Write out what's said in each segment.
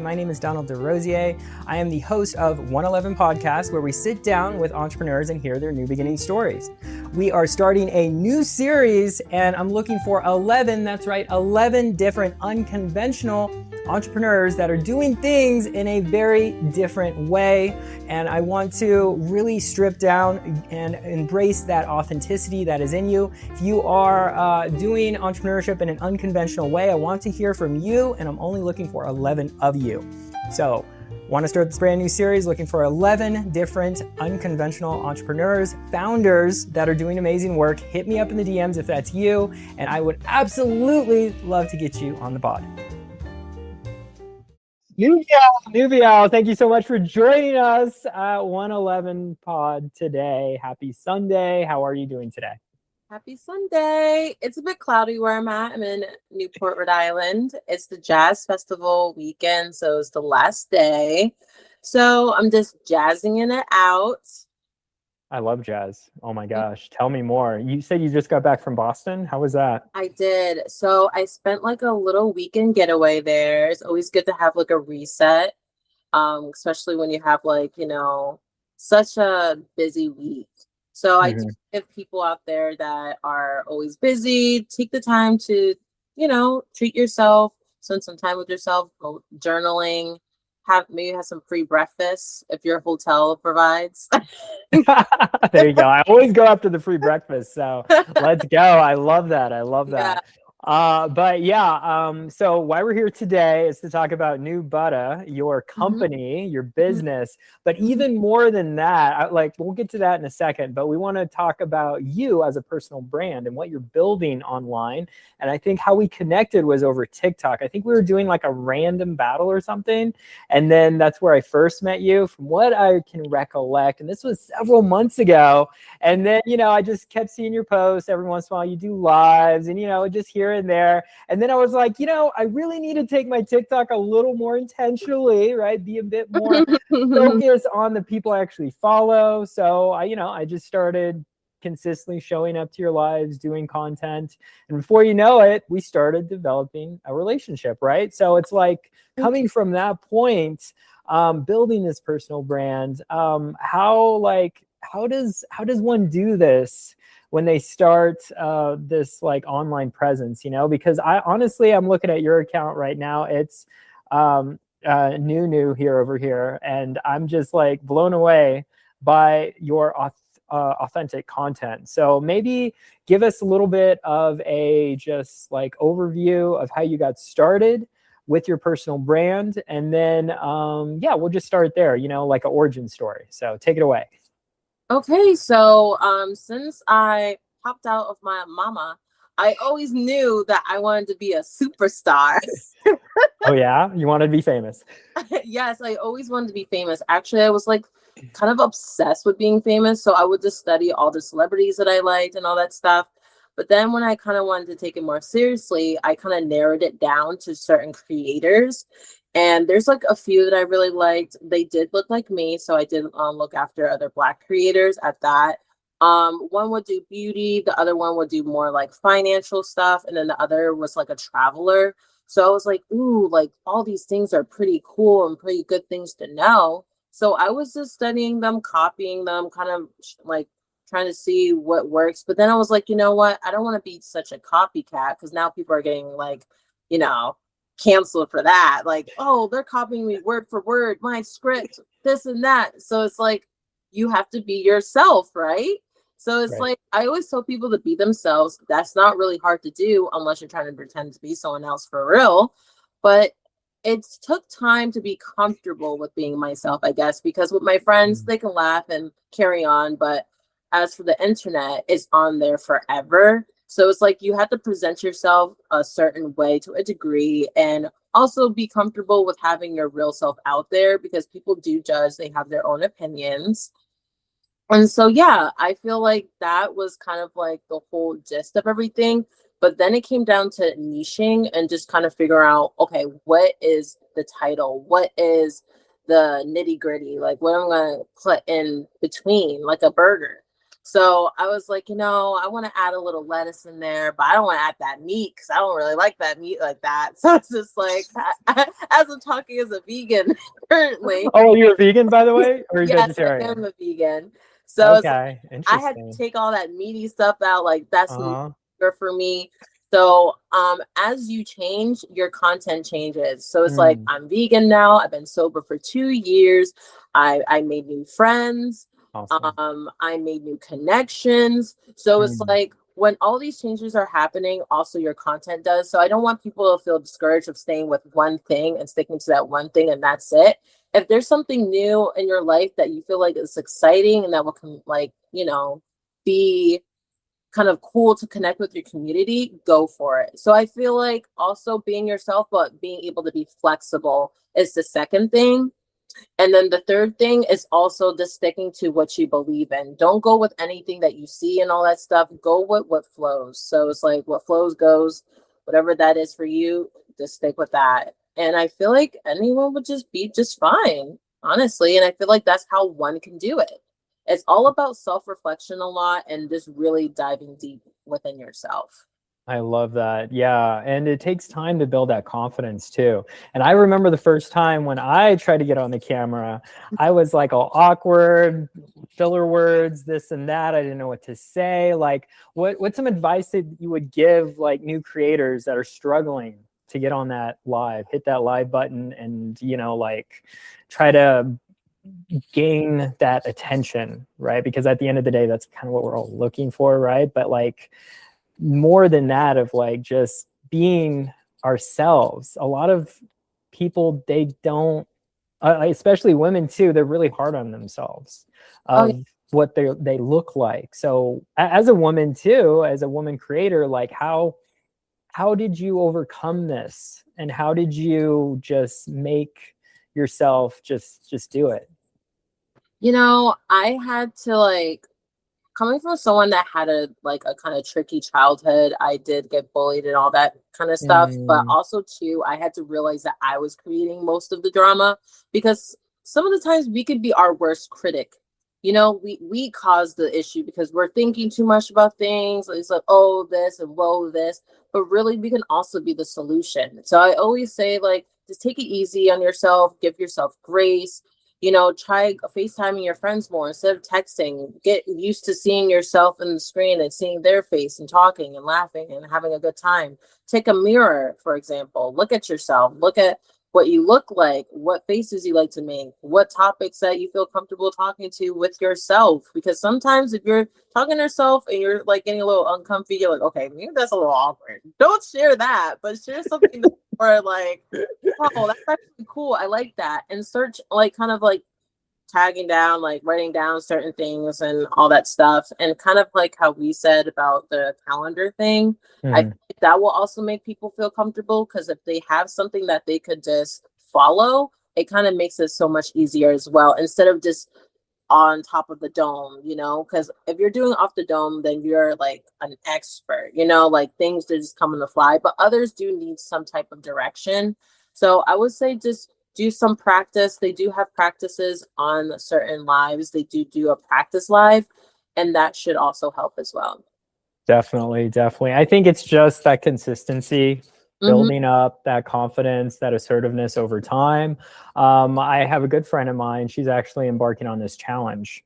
My name is Donald DeRosier. I am the host of 111 Podcast, where we sit down with entrepreneurs and hear their new beginning stories. We are starting a new series, and I'm looking for 11, that's right, 11 different unconventional entrepreneurs that are doing things in a very different way. And I want to really strip down and embrace that authenticity that is in you. If you are doing entrepreneurship in an unconventional way, I want to hear from you, and I'm only looking for 11 of you. So, want to start this brand new series looking for 11 different unconventional entrepreneurs, founders that are doing amazing work. Hit me up in the DMs if that's you, and I would absolutely love to get you on the pod. Nubiel, thank you so much for joining us at 111 Pod today. Happy Sunday. How are you doing today? Happy Sunday. It's a bit cloudy where I'm at. I'm in Newport, Rhode Island. It's the Jazz Festival weekend, so it's the last day. So I'm just jazzing it out. I love jazz. Oh my gosh. Tell me more. You said you just got back from Boston. How was that? I did. So I spent like a little weekend getaway there. It's always good to have like a reset, especially when you have like, such a busy week. So I do give people out there that are always busy, take the time to, treat yourself, spend some time with yourself, go journaling, have some free breakfast if your hotel provides. There you go. I always go after the free breakfast. So let's go. I love that. Yeah. So why we're here today is to talk about New Butta, your company, your business, but even more than that, we'll get to that in a second, but we want to talk about you as a personal brand and what you're building online. And I think how we connected was over TikTok. I think we were doing like a random battle or something. And then that's where I first met you from what I can recollect. And this was several months ago. And then, I just kept seeing your posts every once in a while. You do lives and, just here and there. And then I was like, I really need to take my TikTok a little more intentionally, right? Be a bit more focused on the people I actually follow. So I just started consistently showing up to your lives, doing content. And before you know it, we started developing a relationship, right? So it's like coming from that point, building this personal brand, how does one do this when they start this like online presence, because I'm looking at your account right now. It's new here over here. And I'm just like blown away by your authentic content. So maybe give us a little bit of a just like overview of how you got started with your personal brand. And then, we'll just start there, like an origin story. So take it away. Okay, so since I popped out of my mama, I always knew that I wanted to be a superstar. Oh yeah? You wanted to be famous? Yes, I always wanted to be famous. Actually, I was like kind of obsessed with being famous. So I would just study all the celebrities that I liked and all that stuff. But then when I kind of wanted to take it more seriously, I kind of narrowed it down to certain creators. And there's like a few that I really liked. They did look like me, so I did look after other Black creators at that. One would do beauty, the other one would do more like financial stuff, and then the other was like a traveler. So I was like, ooh, like all these things are pretty cool and pretty good things to know. So I was just studying them, copying them, kind of like trying to see what works. But then I was like, you know what? I don't want to be such a copycat, because now people are getting like, canceled for that. Like, oh, they're copying me word for word, my script, this and that. So it's like, you have to be yourself, right? So it's like, I always tell people to be themselves. That's not really hard to do unless you're trying to pretend to be someone else for real. But it took time to be comfortable with being myself, I guess, because with my friends, they can laugh and carry on. But as for the internet, it's on there forever. So it's like you have to present yourself a certain way to a degree, and also be comfortable with having your real self out there, because people do judge. They have their own opinions. And so, I feel like that was kind of like the whole gist of everything. But then it came down to niching and just kind of figure out, okay, what is the title? What is the nitty gritty? Like what I'm going to put in between, like a burger. So I was like, I want to add a little lettuce in there, but I don't want to add that meat because I don't really like that meat like that. So it's just like, as I'm talking as a vegan currently. Oh, you're a vegan, by the way, or are you Yes, I vegetarian? am a vegan. So it's like, Okay, I had to interesting. take all that meaty stuff out. Like that's no Uh-huh. longer for me. So as you change, your content changes. So it's like Mm, I'm vegan now. I've been sober for 2 years. I made new friends. awesome. I made new connections. So it's Mm, like when all these changes are happening, also your content does. So I don't want people to feel discouraged of staying with one thing and sticking to that one thing and that's it. If there's something new in your life that you feel like is exciting and that will be kind of cool to connect with your community, go for it. So I feel like also being yourself, but being able to be flexible is the second thing. And then the third thing is also just sticking to what you believe in. Don't go with anything that you see and all that stuff. Go with what flows. So it's like what flows goes, whatever that is for you, just stick with that. And I feel like anyone would just be just fine, honestly. And I feel like that's how one can do it. It's all about self reflection a lot and just really diving deep within yourself. I love that. Yeah. And it takes time to build that confidence too. And I remember the first time when I tried to get on the camera, I was like all awkward, filler words, this and that. I didn't know what to say. Like, what's some advice that you would give like new creators that are struggling to get on that live, hit that live button and, like try to gain that attention, right? Because at the end of the day, that's kind of what we're all looking for, right? But like, more than that of like just being ourselves. A lot of people, they don't, especially women too, they're really hard on themselves Oh, yeah. of what they look like. So as a woman too, as a woman creator, like how did you overcome this, and how did you just make yourself just do it? I had to like coming from someone that had a kind of tricky childhood. I did get bullied and all that kind of stuff, but Mm, also too I had to realize that I was creating most of the drama because some of the times we could be our worst critic. We cause the issue because we're thinking too much about things. It's like, oh, this and whoa, this, but really we can also be the solution. So I always say, like, just take it easy on yourself, give yourself grace. Try FaceTiming your friends more instead of texting. Get used to seeing yourself in the screen and seeing their face and talking and laughing and having a good time. Take a mirror, for example. Look at yourself. Look at what you look like, what faces you like to make, what topics that you feel comfortable talking to with yourself. Because sometimes if you're talking to yourself and you're like getting a little uncomfy, you're like, okay, maybe that's a little awkward. Don't share that, but share something that's more like, oh, that's actually cool. I like that. And search like kind of like tagging down, like writing down certain things and all that stuff. And kind of like how we said about the calendar thing, I mm, think that will also make people feel comfortable because if they have something that they could just follow, it kind of makes it so much easier as well instead of just on top of the dome, because if you're doing off the dome, then you're like an expert, like things that just come on the fly, but others do need some type of direction. So I would say just do some practice. They do have practices on certain lives. They do a practice live, and that should also help as well. definitely, definitely. I think it's just that consistency, Hmm. building up that confidence, that assertiveness over time. I have a good friend of mine. She's actually embarking on this challenge.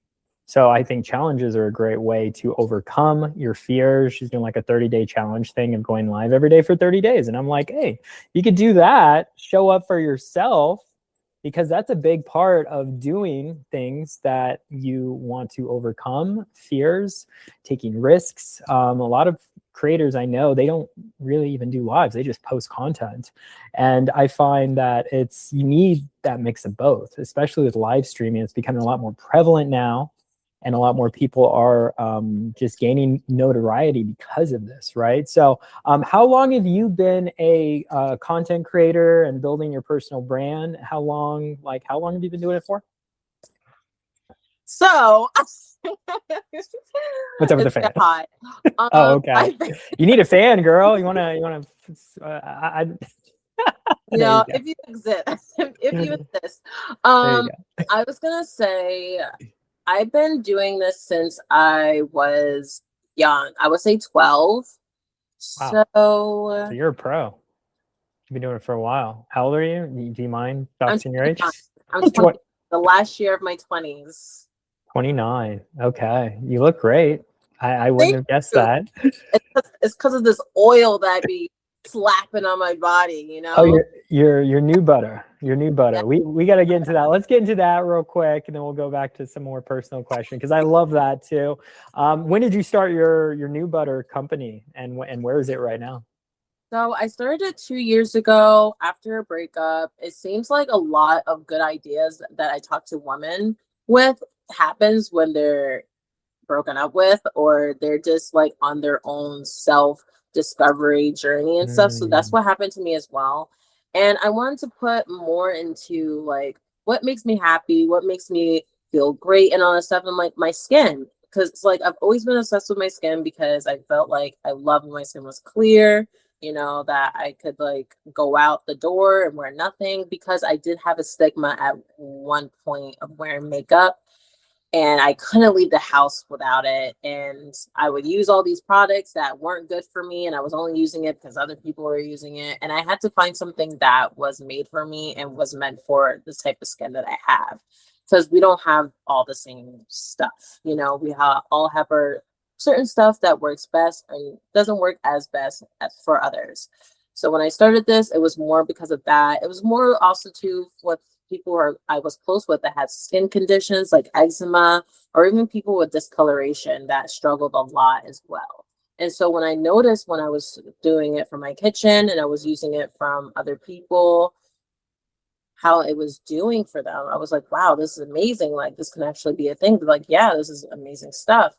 So I think challenges are a great way to overcome your fears. She's doing like a 30-day challenge thing of going live every day for 30 days. And I'm like, hey, you could do that, show up for yourself, because that's a big part of doing things that you want to overcome fears, taking risks. A lot of creators I know, they don't really even do lives, they just post content. And I find that you need that mix of both, especially with live streaming. It's becoming a lot more prevalent now, and a lot more people are just gaining notoriety because of this, right? So how long have you been a content creator and building your personal brand? How long have you been doing it for? So What's up with the it's fan? get hot. Oh, okay. I think, You need a fan, girl. You wanna there you if you exist, if go. you exist, There you um, go. I was gonna say. I've been doing this since I was young. I would say 12. Wow. So So you're a pro. You've been doing it for a while. How old are you? Do you mind I'm doxing your age? 29. I'm 20, the last year of my 20s. 29. Okay. You look great. I wouldn't Thank have guessed you. that. It's because of this oil that I be slapping on my body, you Oh, know? your new butter. Your new Yeah. butter. We got to get into that. Let's get into that real quick, and then we'll go back to some more personal questions because I love that too. When did you start your new butter company, and where is it right now? So I started it 2 years ago after a breakup. It seems like a lot of good ideas that I talk to women with happens when they're broken up with, or they're just like on their own self discovery journey and stuff. So that's Mm, what happened to me as well. And I wanted to put more into like what makes me happy, what makes me feel great, and all that stuff. And like my skin, because it's like I've always been obsessed with my skin because I felt like I loved when my skin was clear. You know, that I could like go out the door and wear nothing, because I did have a stigma at one point of wearing makeup, and I couldn't leave the house without it. And I would use all these products that weren't good for me, and I was only using it because other people were using it. And I had to find something that was made for me and was meant for this type of skin that I have, because we don't have all the same stuff. You know, all have our certain stuff that works best and doesn't work as best as for others. So when I started this, it was more because of that. It was more also too with people who I was close with that had skin conditions like eczema, or even people with discoloration that struggled a lot as well. And so when I noticed when I was doing it from my kitchen and I was using it from other people, how it was doing for them, I was like, wow, this is amazing. Like, this can actually be a thing. Like, yeah, this is amazing stuff.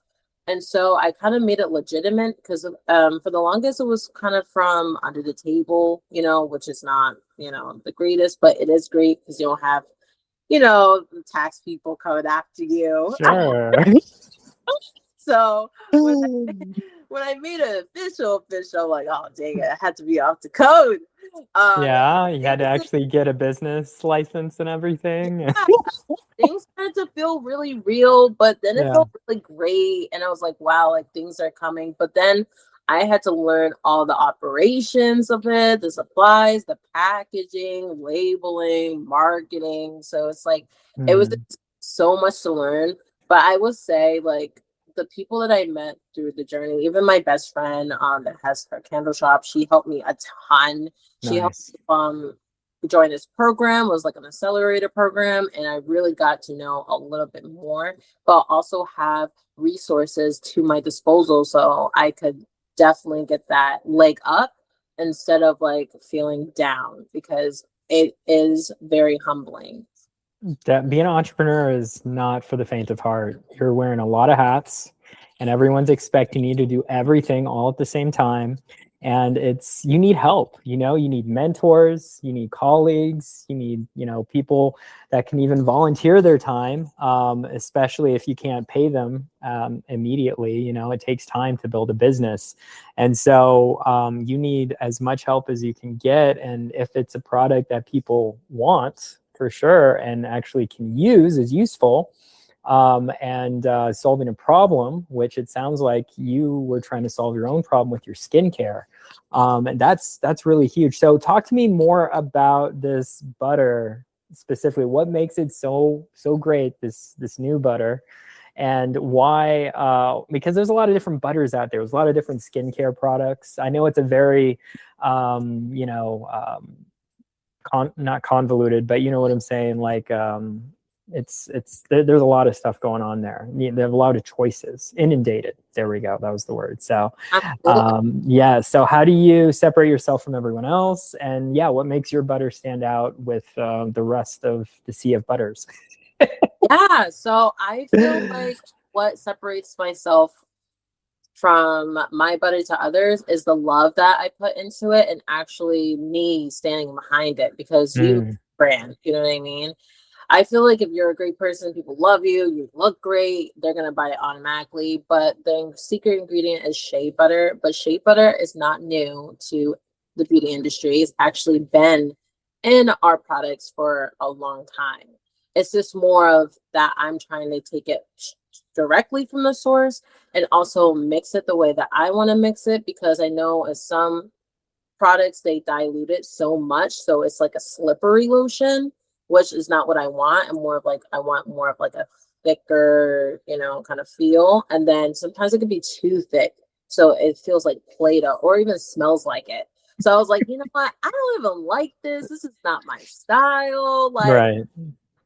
And so I kind of made it legitimate, because for the longest, it was kind of from under the table, you know, which is not, you know, the greatest, but it is great because you don't have, you know, the tax people coming after you. sure. So when when I made it official, like, oh dang it, I had to be off the code. Um, Yeah, you had to things, actually get a business license and everything. yeah, things started to feel really real, but then it Yeah. felt really great. And I was like, wow, like things are coming. But then I had to learn all the operations of it, the supplies, the packaging, labeling, marketing. So it's like, it was Mm, so much to learn. But I would say, like, the people that I met through the journey, even my best friend that has her candle shop, she helped me a ton. She helped nice. join this program, was like an accelerator program, and I really got to know a little bit more, but also have resources to my disposal so I could definitely get that leg up instead of like feeling down, because it is very humbling. That being an entrepreneur is not for the faint of heart. You're wearing a lot of hats, and everyone's expecting you to do everything all at the same time. And you need help. You know, you need mentors, you need colleagues, you need, people that can even volunteer their time, especially if you can't pay them immediately. You know, it takes time to build a business. And so you need as much help as you can get. And if it's a product that people want, for sure, and actually can use, is useful, and solving a problem, which it sounds like you were trying to solve your own problem with your skincare, and that's really huge. So talk to me more about this butter specifically. What makes it so great, this new butter, and why? Because there's a lot of different butters out there. There's a lot of different skincare products. I know it's a very not convoluted, but you know what I'm saying. Like, there's a lot of stuff going on there. They have a lot of choices. Inundated. There we go. That was the word. So, Absolutely. yeah. So how do you separate yourself from everyone else? And yeah, what makes your butter stand out with the rest of the sea of butters? Yeah, so I feel like what separates myself from my butter to others is the love that I put into it, and actually me standing behind it, because you Mm, brand, you know what I mean? I feel like if you're a great person, people love you, you look great, they're gonna buy it automatically. But the secret ingredient is shea butter. But shea butter is not new to the beauty industry. It's actually been in our products for a long time. It's just more of that I'm trying to take it directly from the source and also mix it the way that I want to mix it, because I know in some products they dilute it so much so it's like a slippery lotion, which is not what I want. And more of like, I want more of like a thicker, kind of feel. And then sometimes it can be too thick, so it feels like Play-Doh or even smells like it. So I was like, you know what, I don't even like this is not my style. Like, Right.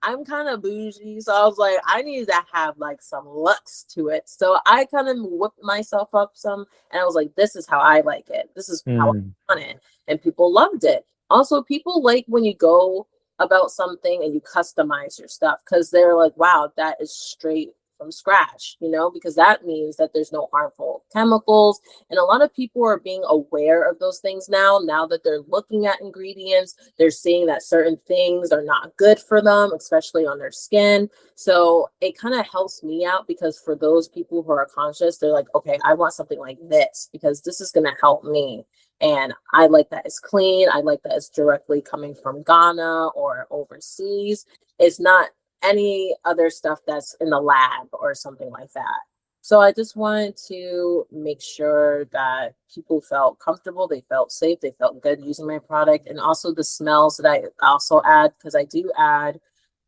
I'm kind of bougie, so I was like, I need to have like some looks to it. So I kind of whipped myself up some, and I was like, this is how I like it. This is how Mm. I want it, and people loved it. Also, people like when you go about something and you customize your stuff, because they're like, wow, that is straight from scratch, because that means that there's no harmful chemicals. And a lot of people are being aware of those things now that they're looking at ingredients, they're seeing that certain things are not good for them, especially on their skin. So it kind of helps me out, because for those people who are conscious, they're like, okay, I want something like this because this is going to help me. And I like that it's clean. I like that it's directly coming from Ghana or overseas. It's not any other stuff that's in the lab or something like that. So I just wanted to make sure that people felt comfortable, they felt safe, they felt good using my product. And also the smells that I also add, because I do add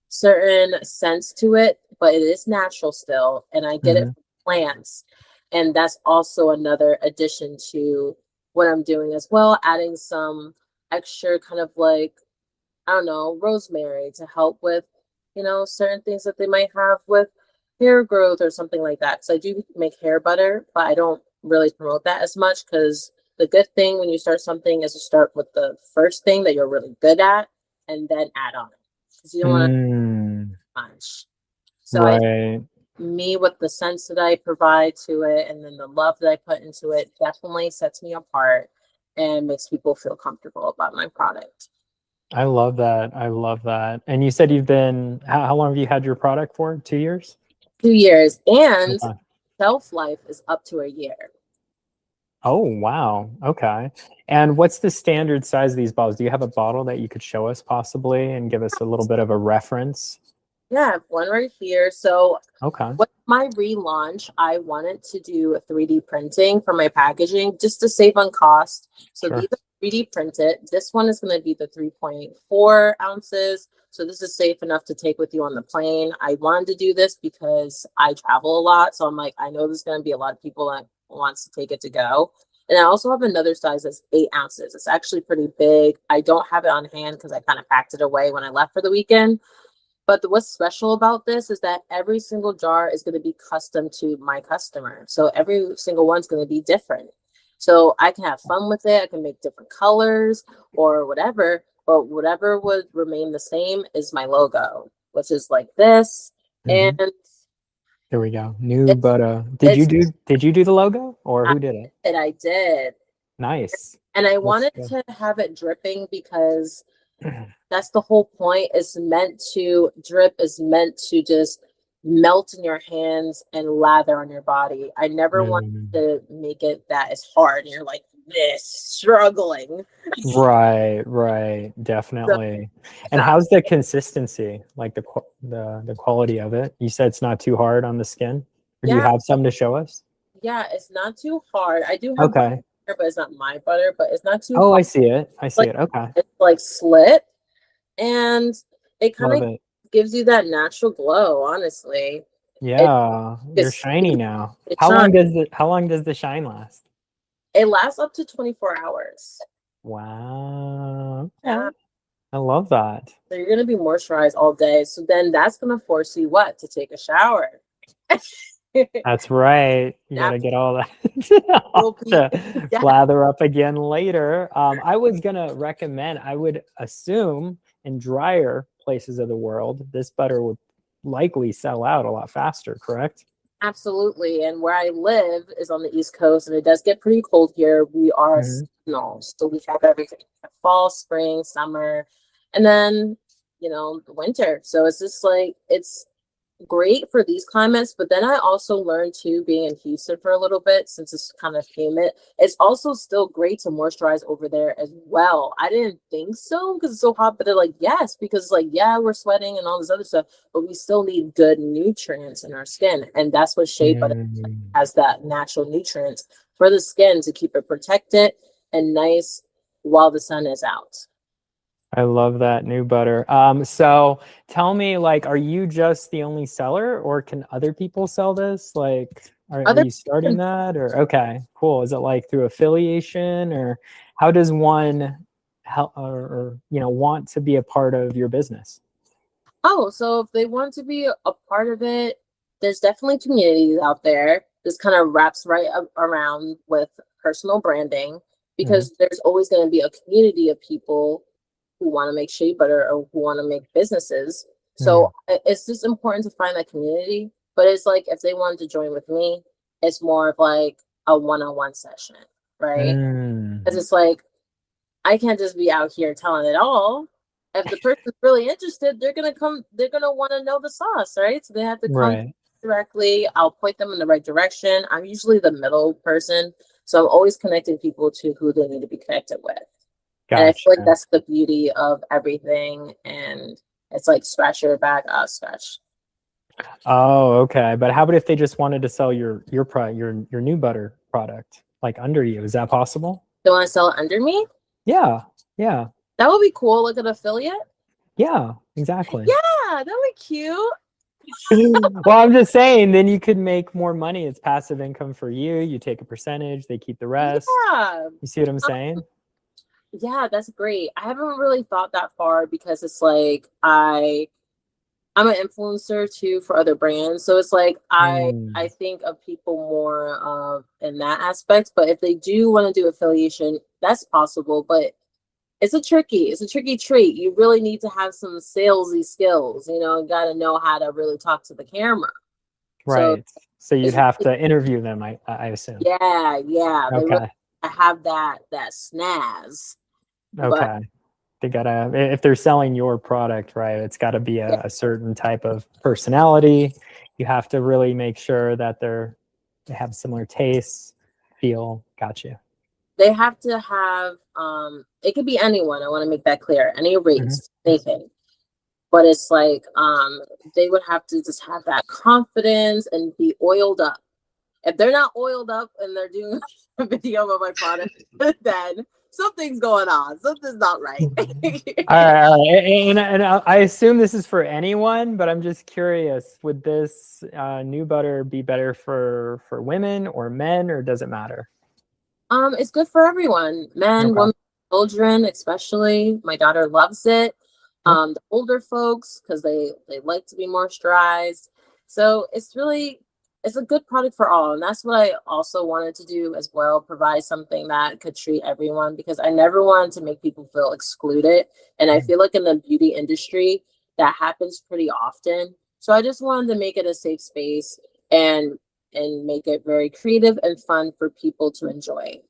certain scents to it, but it is natural still. And I get it Mhm. from plants. And that's also another addition to what I'm doing as well, adding some extra kind of like, I don't know, rosemary to help with, certain things that they might have with hair growth or something like that. Because I do make hair butter, but I don't really promote that as much, because the good thing when you start something is to start with the first thing that you're really good at and then add on it. Because you don't want to Mm. much. So Right. me with the sense that I provide to it and then the love that I put into it definitely sets me apart and makes people feel comfortable about my product. I love that. I love that. And you said you've been, how long have you had your product for? 2 years? 2 years, and Okay. shelf life is up to a year. Oh, wow. Okay. And what's the standard size of these bottles? Do you have a bottle that you could show us possibly and give us a little bit of a reference? Yeah, I have one right here. So Okay. with my relaunch, I wanted to do a 3D printing for my packaging just to save on cost. So these Sure. are 3D printed. This one is going to be the 3.4 ounces. So this is safe enough to take with you on the plane. I wanted to do this because I travel a lot. So I'm like, I know there's going to be a lot of people that wants to take it to go. And I also have another size that's 8 ounces. It's actually pretty big. I don't have it on hand because I kind of packed it away when I left for the weekend. But what's special about this is that every single jar is going to be custom to my customer. So every single one's going to be different. So I can have fun with it. I can make different colors or whatever. But whatever would remain the same is my logo, which is like this. Hmm. And There we go. New it's Butta. it's Did you do the logo or I who did it? did, I did. Nice. And I Looks wanted good. to have it dripping because that's the whole point. It's meant to drip, is meant to just melt in your hands and lather on your body. I never want Mm. to make it that is hard and you're like this struggling. Right, right, So definitely. And that, how's the consistency, like the quality of it? You said it's not too hard on the skin, or do you yeah, have some to show us? yeah, it's not too hard. I do have butter, Okay. but it's not my butter, but it's not too Oh, hard. I see it. I see Like it. Okay. it's like slit and it kind Love of it. gives you that natural glow, honestly. It, Yeah, you're it's shiny now. it shines. How long does the shine last? It lasts up to 24 hours. Wow. Yeah. Okay. I love that. So you're gonna be moisturized all day. So then that's gonna force you what? To take a shower. That's right. You got Nap to get all that will off be to yeah, lather up again later. I was going to recommend, I would assume in drier places of the world, this butter would likely sell out a lot faster, correct? absolutely. And where I live is on the East Coast, and it does get pretty cold here. We are Hmm. seasonal, so we have everything: fall, spring, summer, and then the winter. So it's just like it's great for these climates, but then I also learned too, being in Houston for a little bit, since it's kind of humid, it's also still great to moisturize over there as well. I didn't think so because it's so hot, but they're like, yes, because like, yeah, we're sweating and all this other stuff, but we still need good nutrients in our skin. And that's what shea butter Mm. has, that natural nutrients for the skin to keep it protected and nice while the sun is out. I love that new butter. So tell me, like, are you just the only seller, or can other people sell this? Like, are Other you starting that, or okay, cool. Is it like through affiliation, or how does one help, or want to be a part of your business? Oh, so if they want to be a part of it, there's definitely communities out there. This kind of wraps right around with personal branding, Mhm. because there's always going to be a community of people who want to make shea butter or who want to make businesses. So Mm. it's just important to find that community. But it's like if they wanted to join with me, it's more of like a one-on-one session, right? Mm. Because it's like I can't just be out here telling it all. If the person's really interested, they're gonna come, they're gonna want to know the sauce, right? So they have to come Right. directly. I'll point them in the right direction. I'm usually the middle person. So I'm always connecting people to who they need to be connected with. And I feel like Gotcha. that's the beauty of everything. And it's like scratch your back, I'll scratch. Oh, okay. But how about if they just wanted to sell your product, your new butter product, like under you? Is that possible? They want to sell it under me? Yeah. Yeah. That would be cool. Like an affiliate. Yeah, exactly. Yeah, that would be cute. Well, I'm just saying, then you could make more money. It's passive income for you. You take a percentage, they keep the rest. Yeah. You see what I'm saying? Yeah, that's great. I haven't really thought that far because it's like I'm an influencer too for other brands. So it's like I Mm, think of people more of in that aspect. But if they do want to do affiliation, that's possible. But it's a tricky trait. You really need to have some salesy skills. You got to know how to really talk to the camera. So right. So you'd it's have to interview them, I assume. yeah, yeah. They really Okay. have that snaz. But Okay. They gotta, if they're selling your product, right, it's got to be yeah, a certain type of personality. You have to really make sure that they have similar tastes, feel. Got you. they have to have it could be anyone. I want to make that clear. Any Mhm. race, anything. But it's like they would have to just have that confidence and be oiled up. If they're not oiled up and they're doing a video of my product, then something's going on. Something's not right. All right. And I assume this is for anyone, but I'm just curious, would this new butter be better for women or men, or does it matter? It's good for everyone, men, Okay. women, children, especially. My daughter loves it. Yep. The older folks, because they like to be moisturized. So it's a good product for all, and that's what I also wanted to do as well. Provide something that could treat everyone, because I never wanted to make people feel excluded, and I Mm. feel like in the beauty industry that happens pretty often. So I just wanted to make it a safe space and make it very creative and fun for people to enjoy.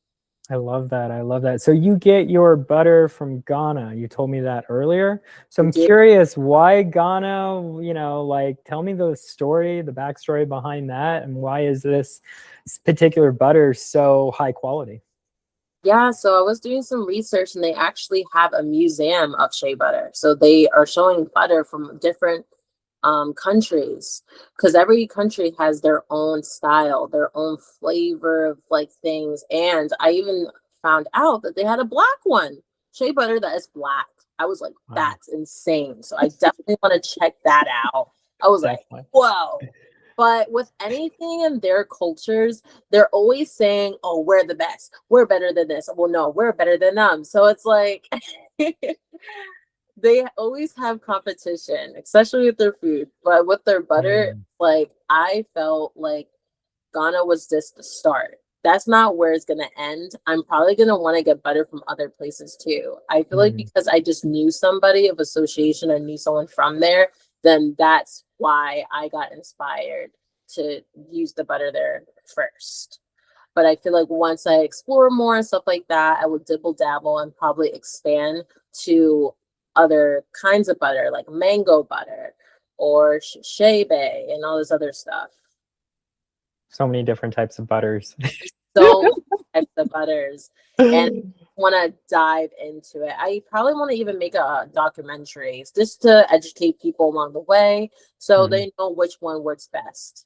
I love that. I love that. So you get your butter from Ghana. You told me that earlier. So I'm Do curious, why Ghana? Like, tell me the story, the backstory behind that, and why is this particular butter so high quality? Yeah, so I was doing some research and they actually have a museum of shea butter. So they are showing butter from different countries, because every country has their own style, their own flavor of like things. And I even found out that they had a black one, shea butter that is black. I was like, Wow, that's insane. So I definitely want to check that out. I was like, definitely. whoa. But with anything in their cultures, they're always saying, oh, we're the best. We're better than this. Well, no, we're better than them. So it's like they always have competition, especially with their food. But with their butter, Mm, like I felt like Ghana was just the start. That's not where it's gonna end. I'm probably gonna want to get butter from other places too. I feel like mm. because I just knew somebody of association, I knew someone from there, then that's why I got inspired to use the butter there first. But I feel like once I explore more and stuff like that, I would dibble dabble and probably expand to other kinds of butter, like mango butter, or shea bay and all this other stuff. So many different types of butters. So many types of butters, and want to dive into it. I probably want to even make a documentary just to educate people along the way so they know which one works best.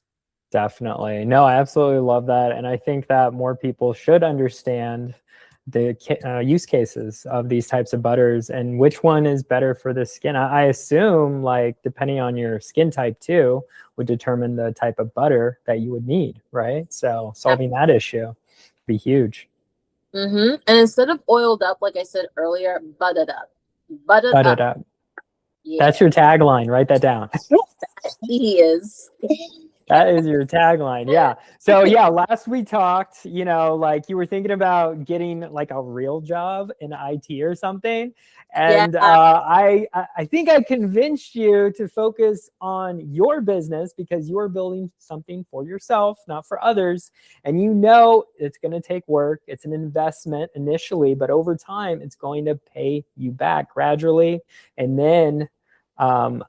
Definitely. No, I absolutely love that. And I think that more people should understand the use cases of these types of butters and which one is better for the skin. I assume, like, depending on your skin type too, would determine the type of butter that you would need, right? So solving that issue would be huge. And instead of oiled up, like I said earlier, buttered up. Buttered Buttered up. up. Yeah. That's your tagline. Write that down. He is. That is your tagline. Yeah. So yeah, last we talked, you know, like you were thinking about getting like a real job in IT or something. And I think I convinced you to focus on your business because you are building something for yourself, not for others. And you know it's going to take work. It's an investment initially, but over time, it's going to pay you back gradually. And then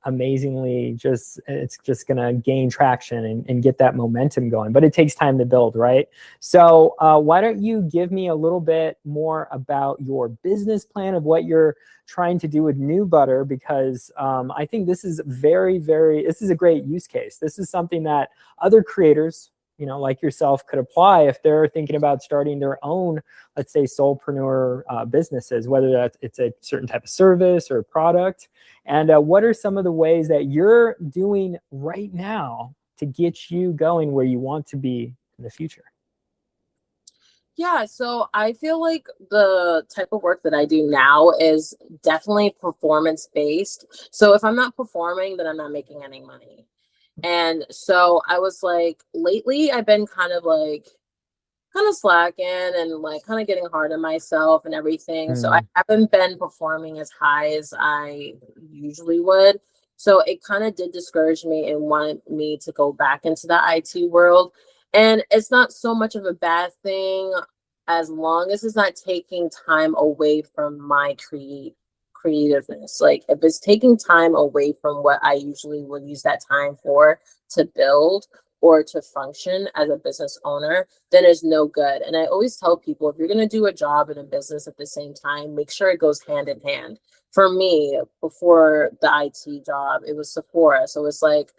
amazingly, it's just going to gain traction and get that momentum going, but it takes time to build, right? So why don't you give me a little bit more about your business plan of what you're trying to do with New Butter, because I think this is this is a great use case. This is something that other creators, you know, like yourself, could apply if they're thinking about starting their own, let's say, solopreneur businesses, whether that it's a certain type of service or product. And what are some of the ways that you're doing right now to get you going where you want to be in the future? Yeah, so I feel like the type of work that I do now is definitely performance based. So if I'm not performing, then I'm not making any money. And so I was like, lately I've been kind of slacking and like kind of getting hard on myself and everything. So I haven't been performing as high as I usually would. So it kind of did discourage me and wanted me to go back into the IT world. And it's not so much of a bad thing as long as it's not taking time away from my creativeness. Like if it's taking time away from what I usually would use that time for to build or to function as a business owner, then it's no good. And I always tell people, if you're going to do a job and a business at the same time, make sure it goes hand in hand. For me, before the IT job, it was Sephora. So it's like,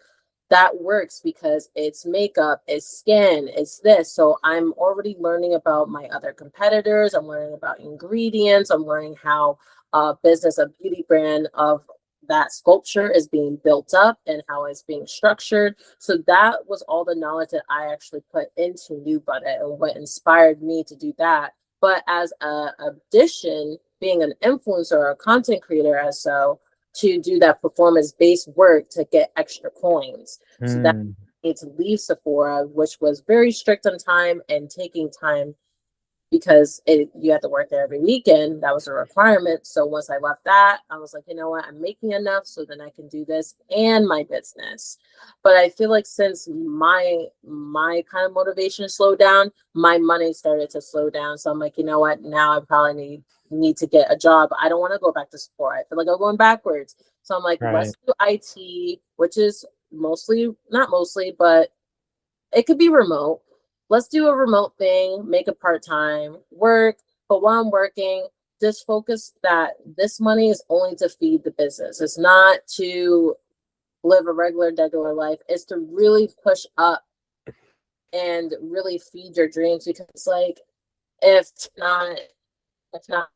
that works because it's makeup, it's skin, it's this. So I'm already learning about my other competitors. I'm learning about ingredients. I'm learning how a business, a beauty brand of that sculpture is being built up and how it's being structured. So that was all the knowledge that I actually put into New Butta and what inspired me to do that. But as a addition, being an influencer or a content creator as so, to do that performance-based work to get extra coins. So that I need to leave Sephora, which was very strict on time and taking time because you had to work there every weekend. That was a requirement. So once I left that, I was like, you know what, I'm making enough so then I can do this and my business. But I feel like since my kind of motivation slowed down, my money started to slow down. So I'm like, you know what, now I probably need to get a job. I don't want to go back to Sephora. I feel like I'm going backwards. So I'm like, let's do IT, which is not mostly, but it could be remote. Let's do a remote thing, make it part-time, work. But while I'm working, just focus that this money is only to feed the business. It's not to live a regular life. It's to really push up and really feed your dreams, because like if it's not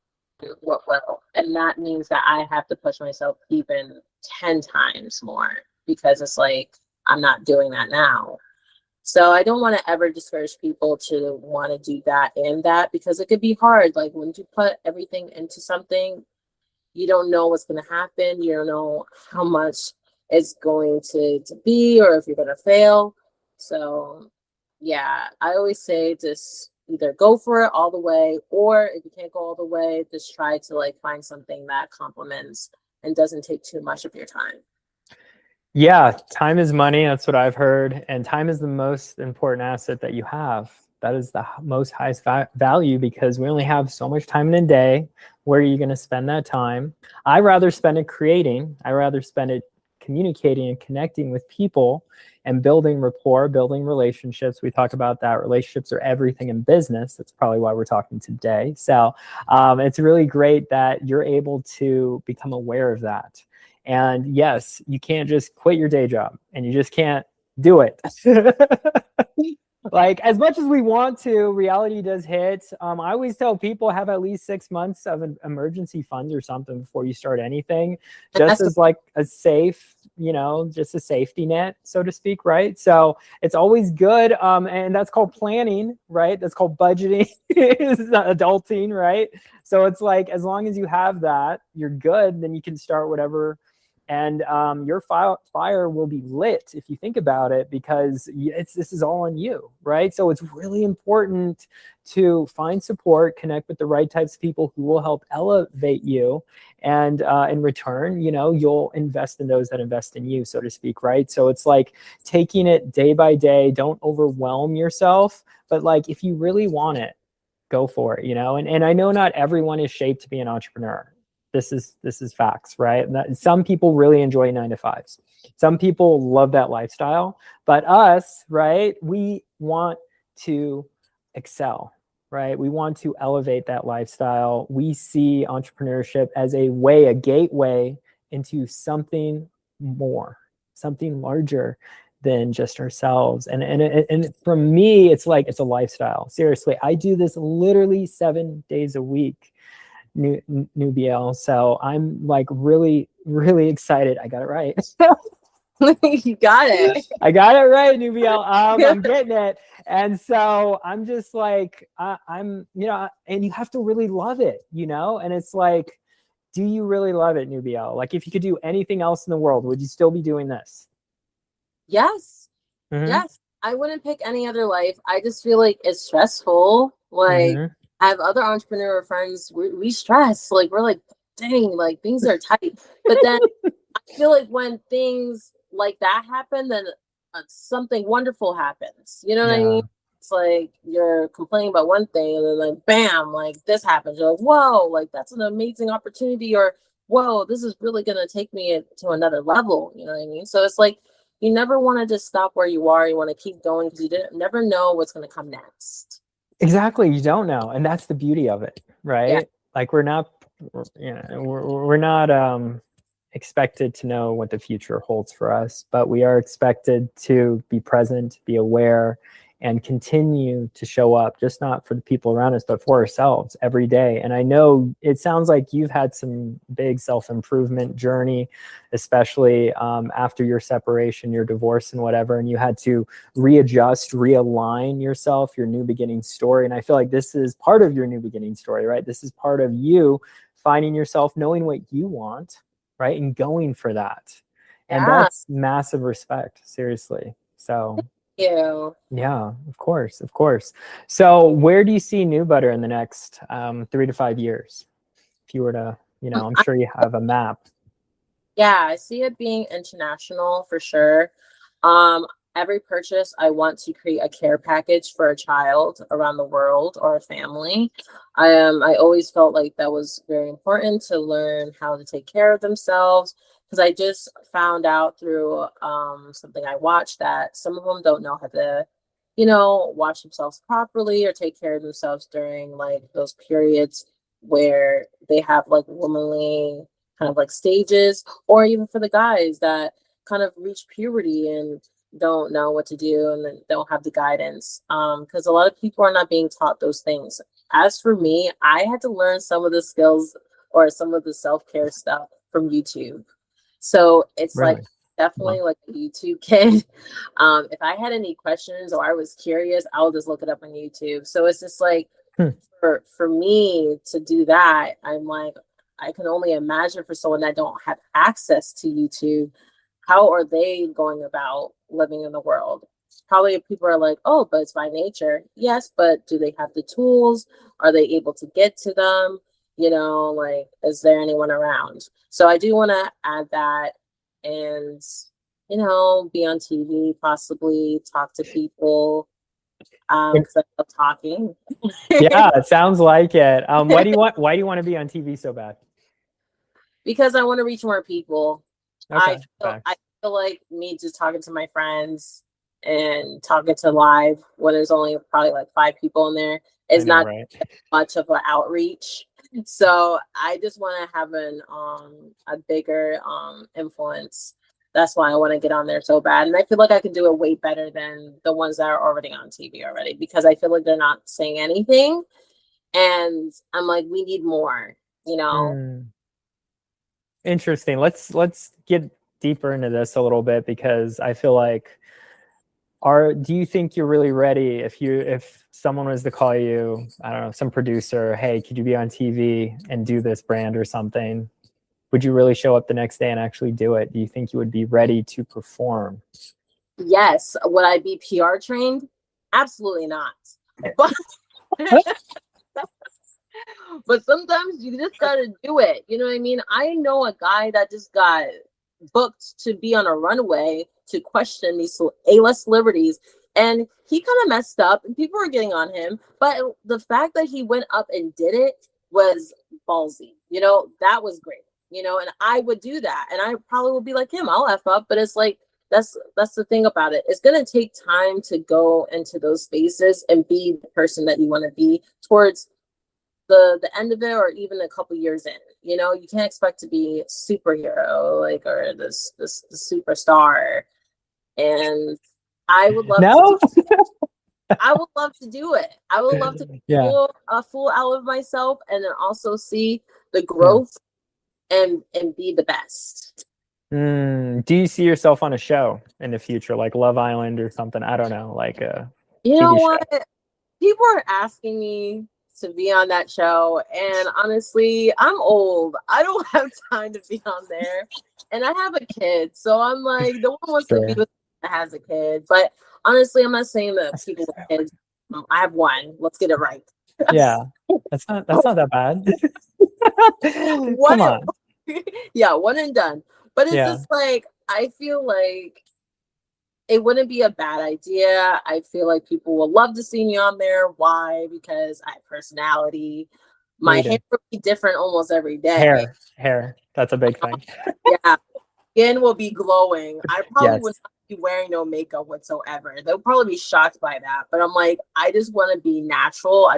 what will. And that means that I have to push myself even 10 times more because it's like I'm not doing that now. So I don't want to ever discourage people to want to do that and that, because it could be hard. Like when you put everything into something, you don't know what's going to happen. You don't know how much it's going to be or if you're going to fail. So yeah, I always say just either go for it all the way, or if you can't go all the way, just try to like find something that complements and doesn't take too much of your time. Yeah, time is money. That's what I've heard. And time is the most important asset that you have. That is the most highest value because we only have so much time in a day. Where are you going to spend that time? I'd rather spend it creating. I'd rather spend it communicating and connecting with people and building rapport, building relationships. We talk about that. Relationships are everything in business. That's probably why we're talking today. So it's really great that you're able to become aware of that. And yes, you can't just quit your day job, and you just can't do it. Like, as much as we want to, reality does hit. I always tell people, have at least 6 months of an emergency fund or something before you start anything, just as like a safe, just a safety net, so to speak, right? So it's always good. And that's called planning, right? That's called budgeting. It's not adulting, right? So it's like, as long as you have that, you're good. Then you can start whatever. And your fire will be lit, if you think about it, because this is all on you, right? So it's really important to find support, connect with the right types of people who will help elevate you, and in return, you'll invest in those that invest in you, so to speak, right? So it's like taking it day by day. Don't overwhelm yourself, but like, if you really want it, go for it, and I know not everyone is shaped to be an entrepreneur. This is facts, right? Some people really enjoy 9-to-5s. Some people love that lifestyle, but us, right? We want to excel, right? We want to elevate that lifestyle. We see entrepreneurship as a way, a gateway into more, something larger than just ourselves. And for me, it's like, it's a lifestyle. Seriously, I do this literally 7 days a week. Nubiel. So I'm like really, really excited. I got it right. You got it. I got it right, Nubiel. I'm getting it. And so I'm just like, I'm, and you have to really love it, and it's like, do you really love it, Nubiel? Like, if you could do anything else in the world, would you still be doing this? Yes. Mm-hmm. Yes. I wouldn't pick any other life. I just feel like it's stressful. Like, Mm-hmm. I have other entrepreneur friends. We stress. Like, we're like, dang, like things are tight. But then I feel like when things like that happen, then something wonderful happens. You know what I Yeah. mean? It's like you're complaining about one thing, and then like, bam, like this happens. You're like, whoa, like that's an amazing opportunity, or whoa, this is really gonna take me to another level. You know what I mean? So it's like, you never want to just stop where you are. You want to keep going, because never know what's going to come next. Exactly. You don't know. And that's the beauty of it, right? Yeah. Like, we're not expected to know what the future holds for us, but we are expected to be present, be aware, and continue to show up, just not for the people around us, but for ourselves every day. And I know it sounds like you've had some big self-improvement journey, especially after your separation, your divorce and whatever, and you had to readjust, realign yourself, your new beginning story. And I feel like this is part of your new beginning story, right? This is part of you finding yourself, knowing what you want, right? And going for that. And Yeah. that's massive respect, seriously. So You. yeah, of course, of course. So where do you see New Butter in the next 3 to 5 years? If you were to, I'm sure you have a map. Yeah, I see it being international for sure. Um, every purchase, I want to create a care package for a child around the world, or a family. I always felt like that was very important, to learn how to take care of themselves, because I just found out through something I watched that some of them don't know how to, wash themselves properly or take care of themselves during like those periods where they have like womanly kind of like stages, or even for the guys that kind of reach puberty and don't know what to do, and then don't have the guidance, because a lot of people are not being taught those things. As for me, I had to learn some of the skills or some of the self-care stuff from YouTube. So it's like, Really? definitely Wow. like a YouTube kid. If I had any questions or I was curious, I'll just look it up on YouTube. So it's just like, Hmm. for me to do that, I'm like, I can only imagine for someone that don't have access to YouTube, how are they going about living in the world? Probably people are like, oh, but it's by nature. Yes, but do they have the tools? Are they able to get to them? Like, is there anyone around? So I do want to add that, and, be on TV, possibly talk to people, because I love talking. Yeah, it sounds like it. Why do you want to be on TV so bad? Because I want to reach more people. Okay. I Facts. feel like me just talking to my friends and talking to live when there's only probably like 5 people in there I is know, not right? much of an outreach. So I just want to have a bigger influence. That's why I want to get on there so bad. And I feel like I can do it way better than the ones that are already on TV already, because I feel like they're not saying anything. And I'm like, we need more, you know? Mm. Interesting. Let's get deeper into this a little bit because I feel like do you think you're really ready if someone was to call you, I don't know, some producer, hey, could you be on TV and do this brand or something? Would you really show up the next day and actually do it? Do you think you would be ready to perform? Yes. Would I be PR trained? Absolutely not. But but sometimes you just gotta do it. You know what I mean? I know a guy that just got booked to be on a runway to question these A-list celebrities, and he kind of messed up, and people were getting on him. But the fact that he went up and did it was ballsy. You know, that was great. You know, and I would do that, and I probably would be like him. I'll f up, but it's like that's the thing about it. It's gonna take time to go into those spaces and be the person that you want to be towards the end of it, or even a couple years in. You know, you can't expect to be a superhero like, or this superstar. And I would love to do No? I would love to do it. I would love to Yeah. pull a fool out of myself, and then also see the Yeah. growth and be the best. Do you see yourself on a show in the future, like Love Island or something? I don't know, like a You know TV show. what? People are asking me to be on that show, and honestly, I'm old. I don't have time to be on there, and I have a kid, so I'm like, no one wants to be Sure. with that has a kid. But honestly, I'm not saying that people with kids. I have one. Let's get it right. Yeah. That's not that bad. One, Come on. yeah, one and done. But it's Yeah. just like, I feel like it wouldn't be a bad idea. I feel like people will love to see me on there. Why? Because I have personality. My We hair do. will be different almost every day. Hair. That's a big thing. Yeah, skin will be glowing. I probably would Yes. not be wearing no makeup whatsoever. They'll probably be shocked by that. But I'm like, I just want to be natural. I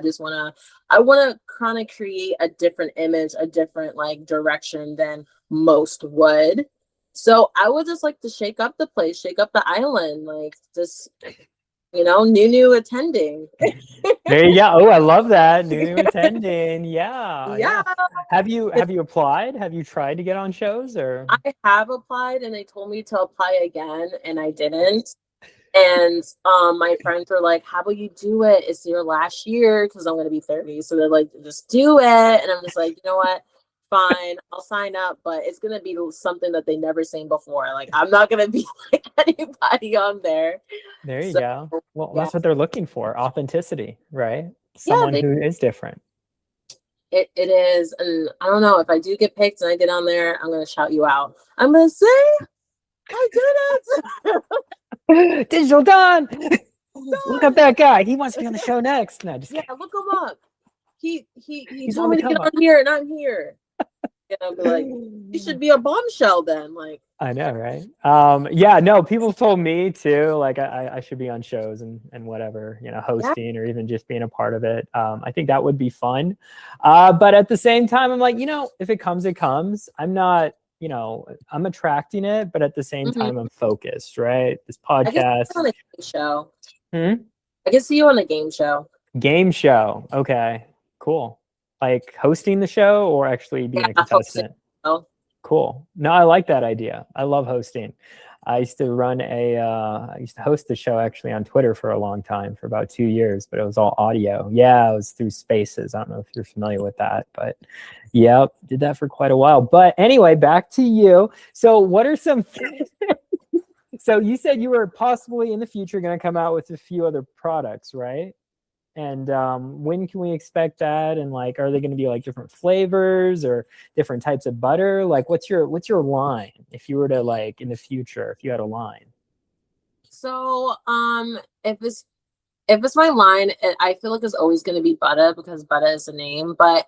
want to kind of create a different image, a different like direction than most would. So I would just like to shake up the place, shake up the island, like just, new attending. There you go. Oh, I love that. New attending. Yeah. Yeah. Yeah. Have you applied? Have you tried to get on shows or? I have applied, and they told me to apply again, and I didn't. And my friends were like, how about you do it? It's your last year, because I'm gonna be 30. So they're like, just do it. And I'm just like, you know what? Fine, I'll sign up, but it's gonna be something that they never seen before. Like, I'm not gonna be like anybody on there. There you So go. Well, yeah. that's what they're looking for. Authenticity, right? Yeah, Someone who is different. it is. And I don't know, if I do get picked and I get on there, I'm gonna shout you out. I'm gonna say I did it. Digital Don. Look at Done. that guy. He wants to be on the show next. No, just Yeah, kidding. look him up. He He's told on the me to get come on up. here, and I'm here. And I'll be like, you should be a bombshell then. Like, I know, right? Yeah, no, people told me too, like I should be on shows and whatever, yeah. hosting or even just being a part of it. I think that would be fun. But at the same time, I'm like, if it comes, it comes. I'm not, I'm attracting it, but at the same Mhm. time, I'm focused, right? This I guess podcast. on a game show. Hmm? I can see you on a game show. Game show. Okay, cool. Like hosting the show or actually being Yeah, a hosting. contestant? Oh, Cool. No, I like that idea. I love hosting. I used to I used to host the show actually on Twitter for a long time, for about 2 years, but it was all audio. Yeah, it was through Spaces. I don't know if you're familiar with that, but yep, did that for quite a while. But anyway, back to you. So what are some, so you said you were possibly in the future going to come out with a few other products, right? And when can we expect that? And like, are they going to be like different flavors or different types of butter? Like, what's your line if you were to like in the future, if you had a line? so if it's If it's my line, I feel like it's always going to be Butta because Butta is the name, but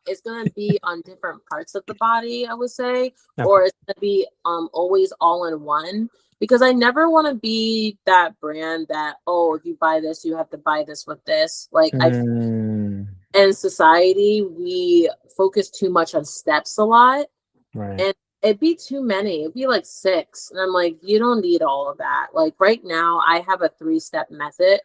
it's going to be on different parts of the body, I would say, Okay. or it's going to be always all in one, because I never want to be that brand that, oh, if you buy this, you have to buy this with this. Like Mm, in society, we focus too much on steps a lot, right. and it'd be too many. It'd be like 6, and I'm like, you don't need all of that. Like right now, I have a 3-step method.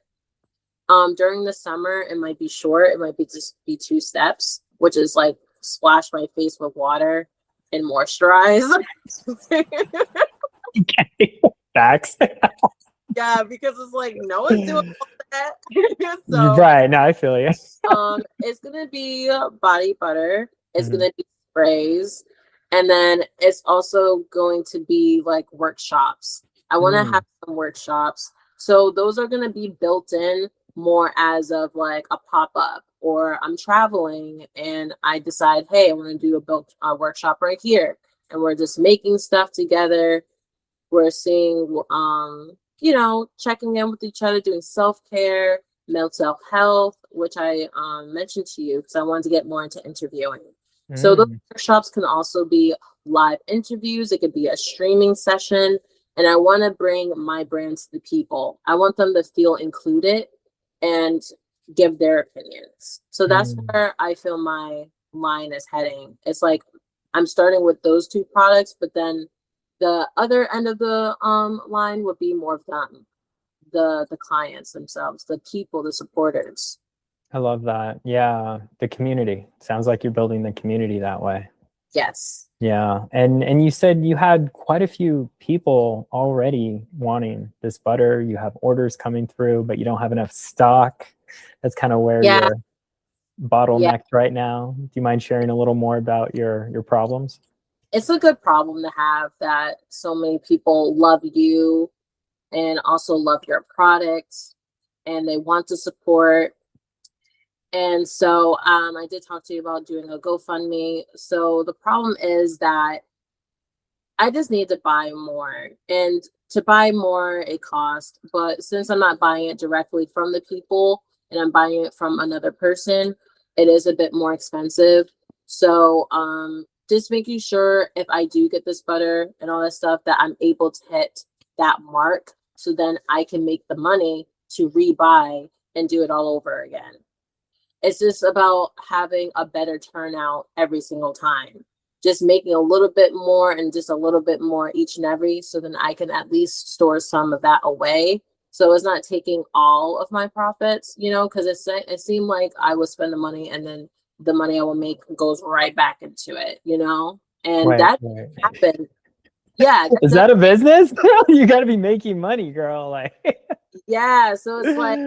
During the summer, it might be short. It might be just be 2 steps, which is like splash my face with water and moisturize. Okay. Facts. Yeah, because it's like no one's doing all that. So Right. No, I feel you. it's gonna be body butter. It's Mhm. gonna be sprays, and then it's also going to be like workshops. I want to have some workshops, so those are gonna be built in more as of like a pop-up, or I'm traveling and I decide, hey, I want to do a workshop right here, and we're just making stuff together. We're seeing checking in with each other, doing self-care, mental health, which I mentioned to you because I wanted to get more into interviewing. So those workshops can also be live interviews. It could be a streaming session, and I want to bring my brand to the people. I want them to feel included and give their opinions. So that's where I feel my line is heading. It's like I'm starting with those 2 products, but then the other end of the line would be more of them, the clients themselves, the people, the supporters. I love that. Yeah, the community. Sounds like you're building the community that way. Yes. Yeah, and you said you had quite a few people already wanting this butter. You have orders coming through, but you don't have enough stock. That's kind of where Yeah. you're bottlenecked right now. Do you mind sharing a little more about your problems? It's a good problem to have that so many people love you and also love your product and they want to support. And so I did talk to you about doing a GoFundMe. So the problem is that I just need to buy more. And to buy more, it costs. But since I'm not buying it directly from the people and I'm buying it from another person, it is a bit more expensive. So just making sure if I do get this butter and all that stuff that I'm able to hit that mark so then I can make the money to rebuy and do it all over again. It's just about having a better turnout every single time. Just making a little bit more and just a little bit more each and every, so then I can at least store some of that away. So it's not taking all of my profits, because it seemed like I would spend the money and then the money I will make goes right back into it, and Right. happened. Yeah. Is that a business? You got to be making money, girl. Like, yeah. So it's like,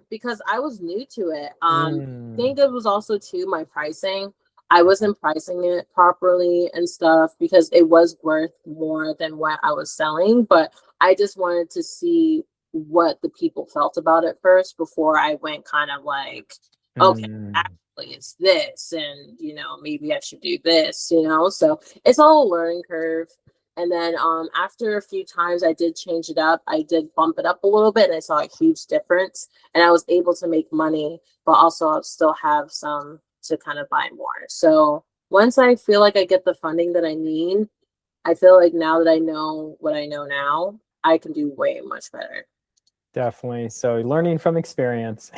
because I was new to it. I think it was also too my pricing. I wasn't pricing it properly and stuff because it was worth more than what I was selling, but I just wanted to see what the people felt about it first before I went kind of like, okay, actually it's this, and maybe I should do this, so it's all a learning curve. And then after a few times I did change it up. I did bump it up a little bit and I saw a huge difference. And I was able to make money, but also I'll still have some to kind of buy more. So once I feel like I get the funding that I need, I feel like now that I know what I know now, I can do way much better. Definitely. So learning from experience.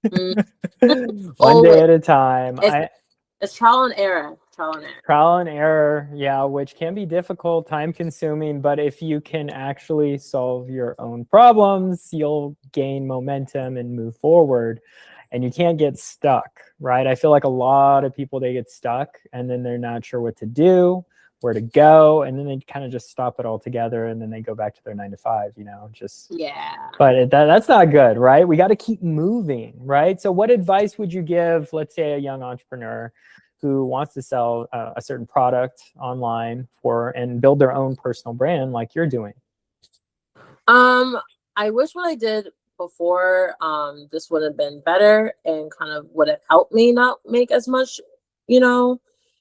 Mm-hmm. One day at a time. It's trial and error. Trial and error, yeah, which can be difficult, time consuming, but if you can actually solve your own problems, you'll gain momentum and move forward. And you can't get stuck, right? I feel like a lot of people, they get stuck and then they're not sure what to do, where to go, and then they kind of just stop it all together and then they go back to their 9 to 5, Yeah. But that's not good, right? We got to keep moving, right? So what advice would you give, let's say, a young entrepreneur who wants to sell a certain product online and build their own personal brand like you're doing? I wish what I did before this would have been better and kind of would have helped me not make as much,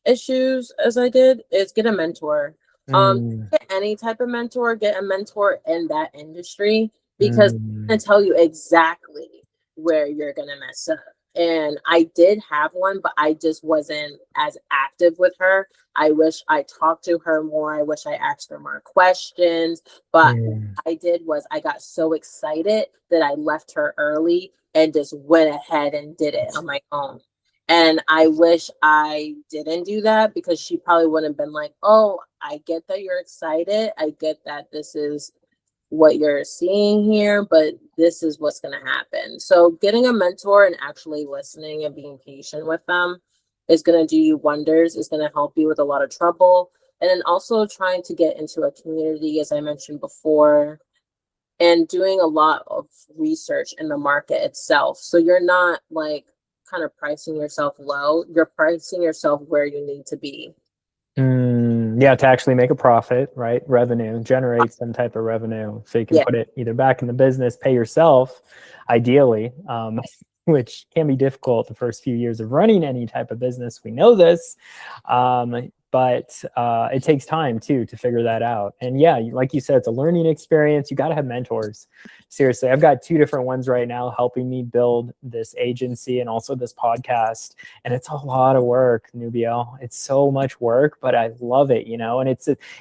issues as I did, is get a mentor. Get any type of mentor, get a mentor in that industry, because I'm going to tell you exactly where you're going to mess up. And I did have one, but I just wasn't as active with her. I wish I talked to her more. I wish I asked her more questions. But what I did was I got so excited that I left her early and just went ahead and did it on my own. And I wish I didn't do that, because she probably would have been like, oh, I get that you're excited. I get that this is what you're seeing here, but this is what's going to happen. So getting a mentor and actually listening and being patient with them is going to do you wonders. It's going to help you with a lot of trouble. And then also trying to get into a community, as I mentioned before, and doing a lot of research in the market itself. So you're not like kind of pricing yourself low, you're pricing yourself where you need to be. Yeah, to actually make a profit, right? Revenue, generate some type of revenue so you can put it either back in the business, pay yourself, ideally, which can be difficult the first few years of running any type of business. We know this, but it takes time too to figure that out. And yeah, like you said, it's a learning experience. You got to have mentors. Seriously, I've got 2 different ones right now helping me build this agency and also this podcast. And it's a lot of work, Nubiel. It's so much work, but I love it, you know, and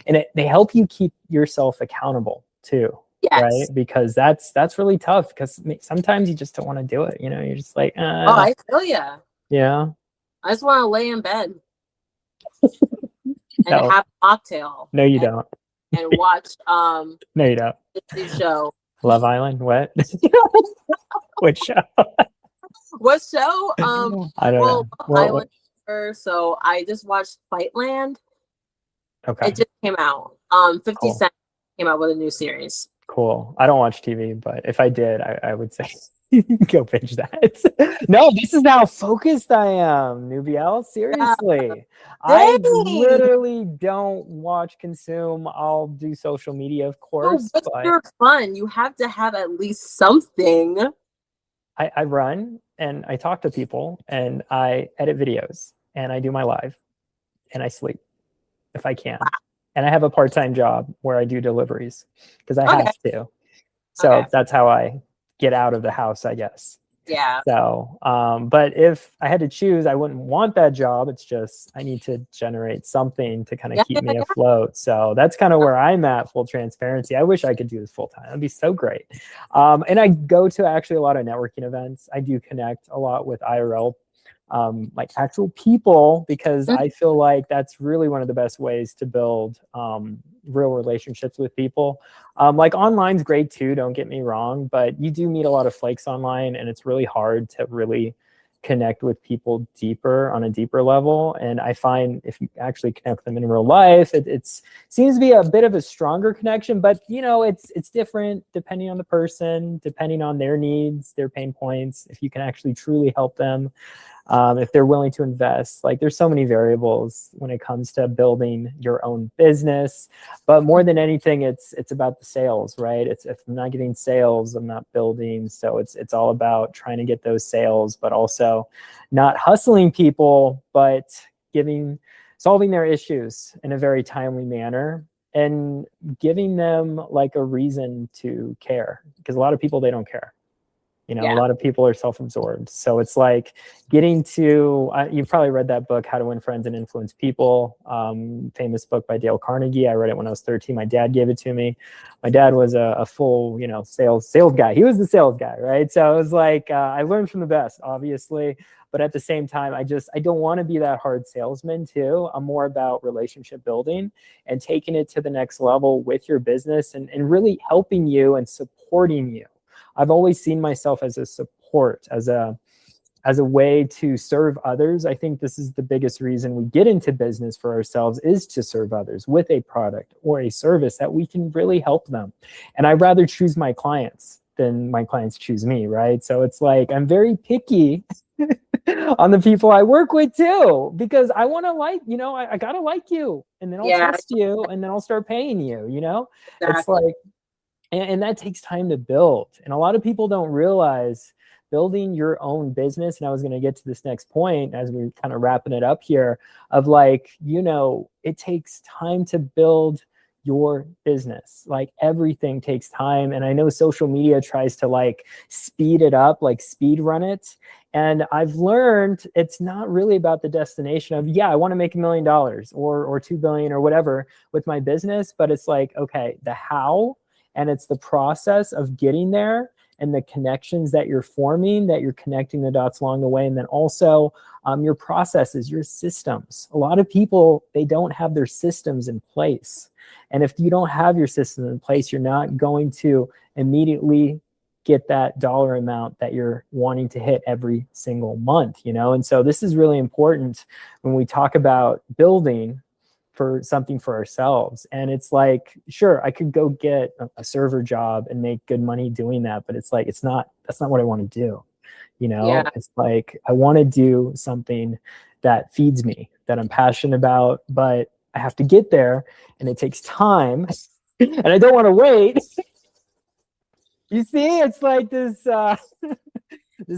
they help you keep yourself accountable too. Yes. Right? Because that's really tough, because sometimes you just don't want to do it. You know, you're just like, oh, I feel ya. Yeah. I just want to lay in bed and have a cocktail. No, you don't. And watch no, you don't. The show. Love Island? What? Which show? What show? I don't know. Island. So I just watched Fightland. Okay. It just came out. 50 Cent came out with a new series. Cool. I don't watch TV, but if I did, I would say go binge that. No, this is how focused I am, Nubiel. Seriously. I literally don't consume. I'll do social media, of course. But you're fun. You have to have at least something. I run and I talk to people and I edit videos and I do my live and I sleep if I can. Wow. And I have a part-time job where I do deliveries because I have to. So that's how I get out of the house, I guess. Yeah. So, but if I had to choose, I wouldn't want that job. It's just, I need to generate something to kind of keep me afloat. So that's kind of where I'm at, full transparency. I wish I could do this full time. That'd be so great. And I go to actually a lot of networking events. I do connect a lot with IRL, like actual people, because I feel like that's really one of the best ways to build real relationships with people. Like online's great too, don't get me wrong, but you do meet a lot of flakes online and it's really hard to really connect with people on a deeper level. And I find if you actually connect with them in real life, it seems to be a bit of a stronger connection, but you know, it's different depending on the person, depending on their needs, their pain points, if you can actually truly help them. If they're willing to invest. Like there's so many variables when it comes to building your own business, but more than anything, it's about the sales, right? If I'm not getting sales, I'm not building. So it's all about trying to get those sales, but also not hustling people, but solving their issues in a very timely manner and giving them like a reason to care, because a lot of people, they don't care. You know, a lot of people are self-absorbed. So it's like getting to, you've probably read that book, How to Win Friends and Influence People, famous book by Dale Carnegie. I read it when I was 13. My dad gave it to me. My dad was a full, you know, sales guy. He was the sales guy, right? So it was like, I learned from the best, obviously. But at the same time, I don't want to be that hard salesman too. I'm more about relationship building and taking it to the next level with your business and really helping you and supporting you. I've always seen myself as a support, as a way to serve others. I think this is the biggest reason we get into business for ourselves, is to serve others with a product or a service that we can really help them. And I'd rather choose my clients than my clients choose me, right? So it's like, I'm very picky on the people I work with too, because I want to I got to like you, and then I'll trust you, and then I'll start paying you, you know? Exactly. It's like, and that takes time to build. And a lot of people don't realize building your own business. And I was going to get to this next point as we're kind of wrapping it up here, of like, you know, it takes time to build your business. Like everything takes time. And I know social media tries to like speed it up, like speed run it. And I've learned it's not really about the destination of, yeah, I want to make $1 million or 2 billion or whatever with my business. But it's like, okay, the how, and it's the process of getting there and the connections that you're forming, that you're connecting the dots along the way. And then also your processes, your systems. A lot of people, they don't have their systems in place. And if you don't have your system in place, you're not going to immediately get that dollar amount that you're wanting to hit every single month, you know? And so this is really important when we talk about building for something for ourselves. And it's like, sure, I could go get a server job and make good money doing that, but it's like, that's not what I want to do. You know, Yeah. it's like, I want to do something that feeds me, that I'm passionate about, but I have to get there and it takes time and I don't want to wait. You see, it's like this, this I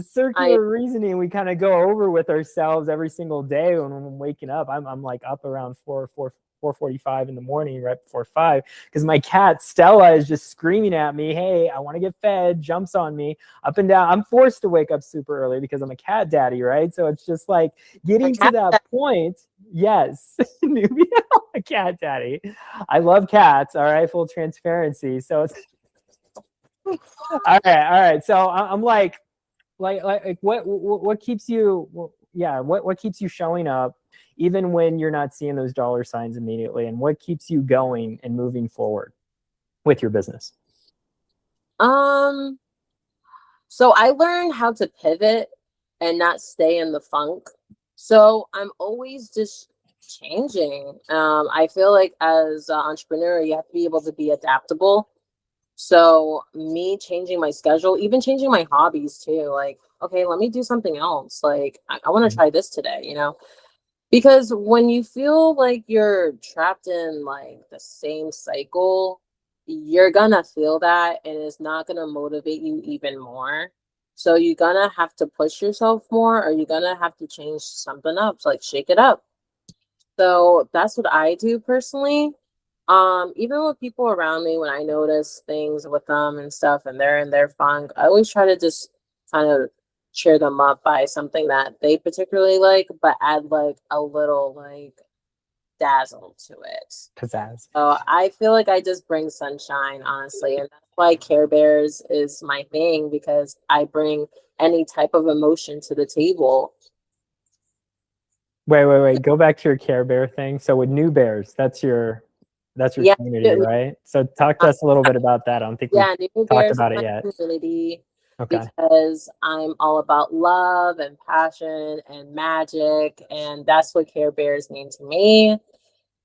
circular reasoning we kind of go over with ourselves every single day when I'm waking up. I'm like up around 4:45 in the morning, right before 5, because my cat Stella is just screaming at me, hey, I want to get fed, jumps on me up and down. I'm forced to wake up super early because I'm a cat daddy, right? So it's just like getting to that point. Yes, Nubiel, a cat daddy. I love cats, all right, full transparency. So it's all right. So I'm like what keeps you, yeah, what keeps you showing up even when you're not seeing those dollar signs immediately, and what keeps you going and moving forward with your business? um so I learned how to pivot and not stay in the funk. So I'm always just changing. I feel like as an entrepreneur, you have to be able to be adaptable. So me changing my schedule, even changing my hobbies too, like, okay, let me do something else. Like I want to try this today, you know? Because when you feel like you're trapped in like the same cycle, you're gonna feel that and it's not gonna motivate you even more. So you're gonna have to push yourself more or you're gonna have to change something up. So like shake it up. So that's what I do personally. Even with people around me, when I notice things with them and stuff and they're in their funk, I always try to just kind of cheer them up by something that they particularly like, but add like a little like dazzle to it. Pizzazz. So I feel like I just bring sunshine, honestly. And that's why Care Bears is my thing because I bring any type of emotion to the table. Wait. Go back to your Care Bear thing. So with New Bears, that's your Yeah. community, right? So talk to us a little bit about that. I don't think we've Yeah, New talked Bears is about it my yet. community Okay. because I'm all about love and passion and magic, and that's what Care Bears mean to me.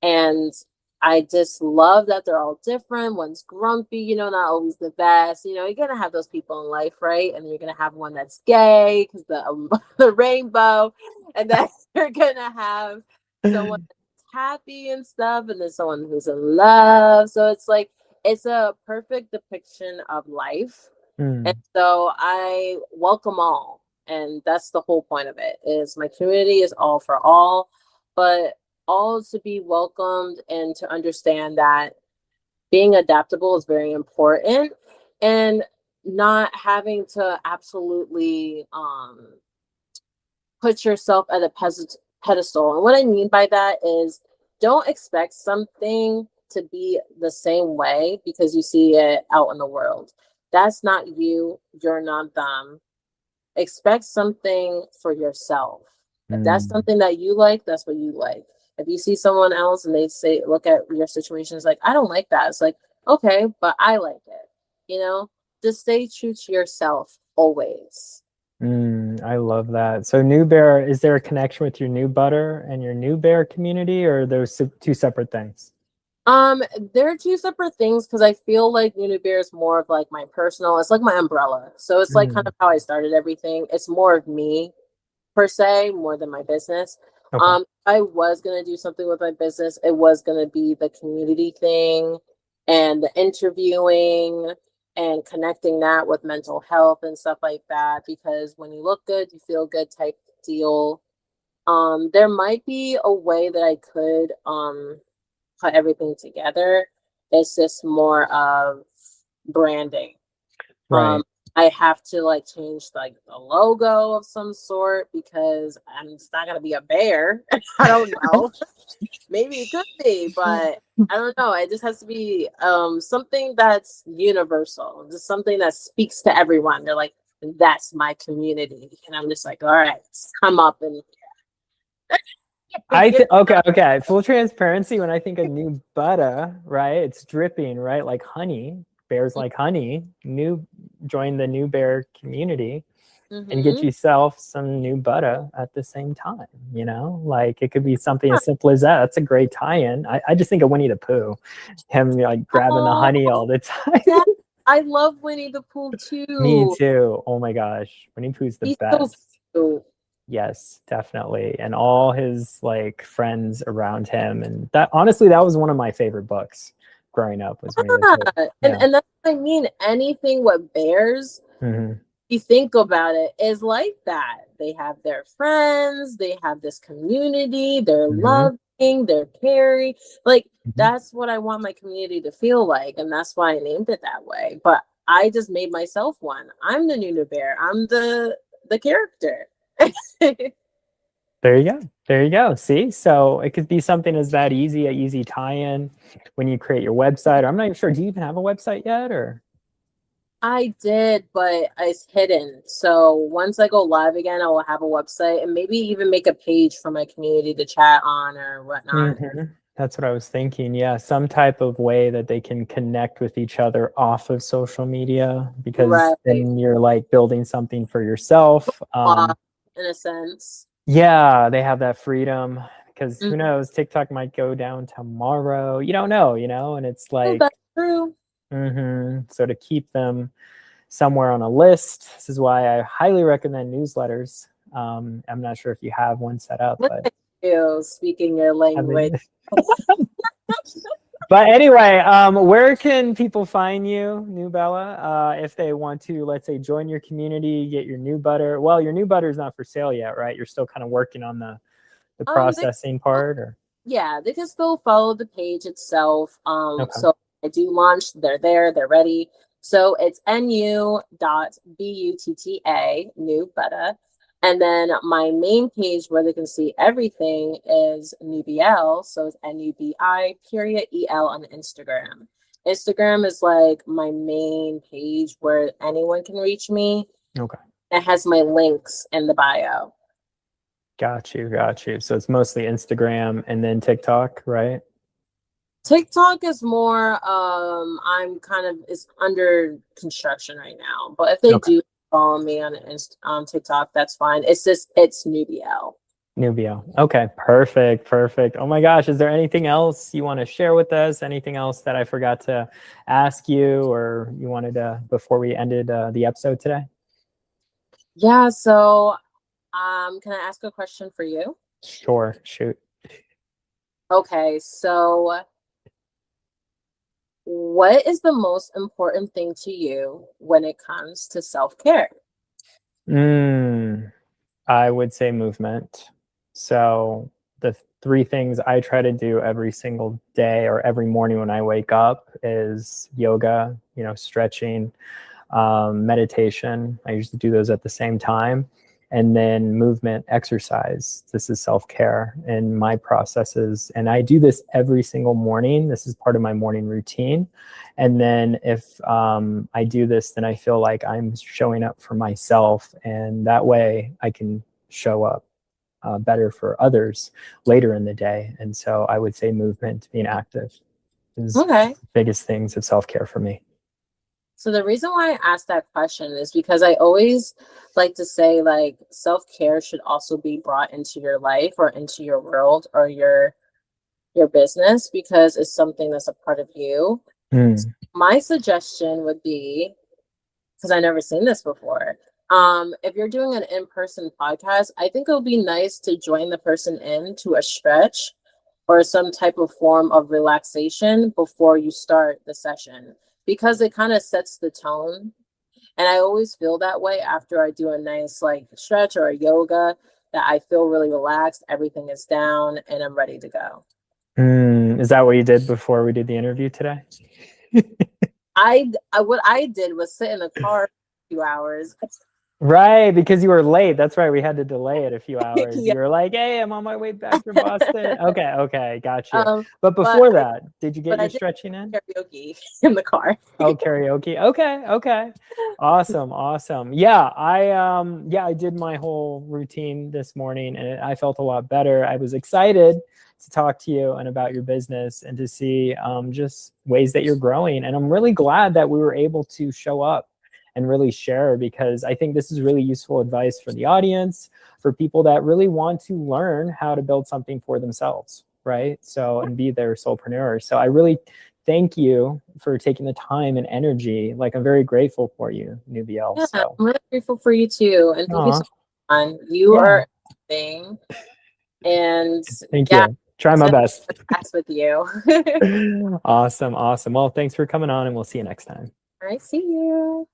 And I just love that they're all different. One's grumpy, you know, not always the best. You know, you're gonna have those people in life, right? And then you're gonna have one that's gay because the the rainbow, and then you're gonna have someone that's happy and stuff, and then someone who's in love. So it's like it's a perfect depiction of life. And Mm. so I welcome all. And that's the whole point of it is my community is all for all, but all to be welcomed and to understand that being adaptable is very important and not having to absolutely put yourself at a pedestal. And what I mean by that is don't expect something to be the same way because you see it out in the world. That's not you. You're not them. Expect something for yourself. If that's Mm. something that you like, that's what you like. If you see someone else and they say, look at your situation, it's like, I don't like that. It's like, okay, but I like it. You know, just stay true to yourself always. I love that. So New Bear, is there a connection with your New Butter and your New Bear community, or are those two separate things? Um, they're two separate things because I feel like Unibear is more of like my personal, it's like my umbrella. So it's like kind Mm. of how I started everything. It's more of me per se, more than my business. Okay. I was gonna do something with my business. It was gonna be the community thing and the interviewing and connecting that with mental health and stuff like that. Because when you look good, you feel good type deal. There might be a way that I could put everything together. It's just more of branding. Right. I have to like change like the logo of some sort because it's not gonna be a bear. I don't know. Maybe it could be, but I don't know. It just has to be something that's universal, just something that speaks to everyone. They're like, that's my community. And I'm just like, all right, come up and Okay. Full transparency. When I think of new Butta, right? It's dripping, right? Like honey. Bears like honey. Join the new bear community and get yourself some new Butta at the same time. You know, like it could be something as simple as that. That's a great tie-in. I just think of Winnie the Pooh, him like grabbing the honey all the time. Yeah, I love Winnie the Pooh Me too. too. Oh my gosh, Winnie Pooh's the He's so best. cute. Yes, definitely. And all his like friends around him. And that honestly, that was one of my favorite books growing up was Winnie the Pooh. Yeah. Yeah. And that's what I mean. Anything with bears, you think about it, is like that. They have their friends, they have this community, they're loving, they're caring. Like that's what I want my community to feel like. And that's why I named it that way. But I just made myself one. I'm the new bear. I'm the character. There you go. There you go. See, so it could be something as that easy, a easy tie-in when you create your website. I'm not even sure. Do you even have a website yet, or? I did, but it's hidden. So once I go live again, I will have a website and maybe even make a page for my community to chat on or whatnot. That's what I was thinking. Yeah, some type of way that they can connect with each other off of social media, because then you're like building something for yourself. In a sense. Yeah, they have that freedom, because who knows, TikTok might go down tomorrow. You don't know, and it's like, that's true. So to keep them somewhere on a list, this is why I highly recommend newsletters. I'm not sure if you have one set up, but speaking your language. But anyway, where can people find you, Nubiel, if they want to, let's say, join your community, get your new butter? Well, your new butter is not for sale yet, right? You're still kind of working on the processing part, or? Yeah, they can still follow the page itself. So I do launch, they're there, they're ready. So it's nu.butta, new Butta. And then my main page where they can see everything is Nubiel. So it's NUBI.EL on Instagram. Instagram is like my main page where anyone can reach me. Okay. It has my links in the bio. Got you. So it's mostly Instagram and then TikTok, right? TikTok is more it's under construction right now. But if they do follow me on TikTok, that's fine. It's Nubiel. Nubiel. Okay, perfect. Oh my gosh, is there anything else you want to share with us? Anything else that I forgot to ask you, or you wanted to before we ended the episode today? Yeah, so can I ask a question for you? Sure, shoot. Okay, so what is the most important thing to you when it comes to self-care? I would say movement. So the 3 things I try to do every single day or every morning when I wake up is yoga, stretching, meditation. I usually do those at the same time. And then movement, exercise. This is self-care in my processes. And I do this every single morning. This is part of my morning routine. And then if I do this, then I feel like I'm showing up for myself. And that way I can show up better for others later in the day. And so I would say movement, being active, is the biggest things of self-care for me. So the reason why I asked that question is because I always like to say like self-care should also be brought into your life or into your world or your business, because it's something that's a part of you. So my suggestion would be, because I've never seen this before, if you're doing an in-person podcast, I think it would be nice to join the person into a stretch or some type of form of relaxation before you start the session, because it kind of sets the tone. And I always feel that way after I do a nice like stretch or a yoga, that I feel really relaxed, everything is down, and I'm ready to go. Is that what you did before we did the interview today? What I did was sit in a car for a few hours. Right, because you were late. That's right. We had to delay it a few hours. Yeah. You were like, "Hey, I'm on my way back from Boston." Okay, got you. But But before that, did you get but I your did stretching in? karaoke in the car. Oh, karaoke. Okay. Awesome. Yeah, I did my whole routine this morning and I felt a lot better. I was excited to talk to you and about your business and to see just ways that you're growing. And I'm really glad that we were able to show up and really share, because I think this is really useful advice for the audience, for people that really want to learn how to build something for themselves, right? So, and be their soulpreneur. So I really thank you for taking the time and energy. Like, I'm very grateful for you, Nubiel. Yeah, So, I'm really grateful for you too. And thank you so aw, much. You yeah, are amazing. And thank yeah, you. Try it's my been best. class with you. Awesome. Well, thanks for coming on, and we'll see you next time. All right, see you.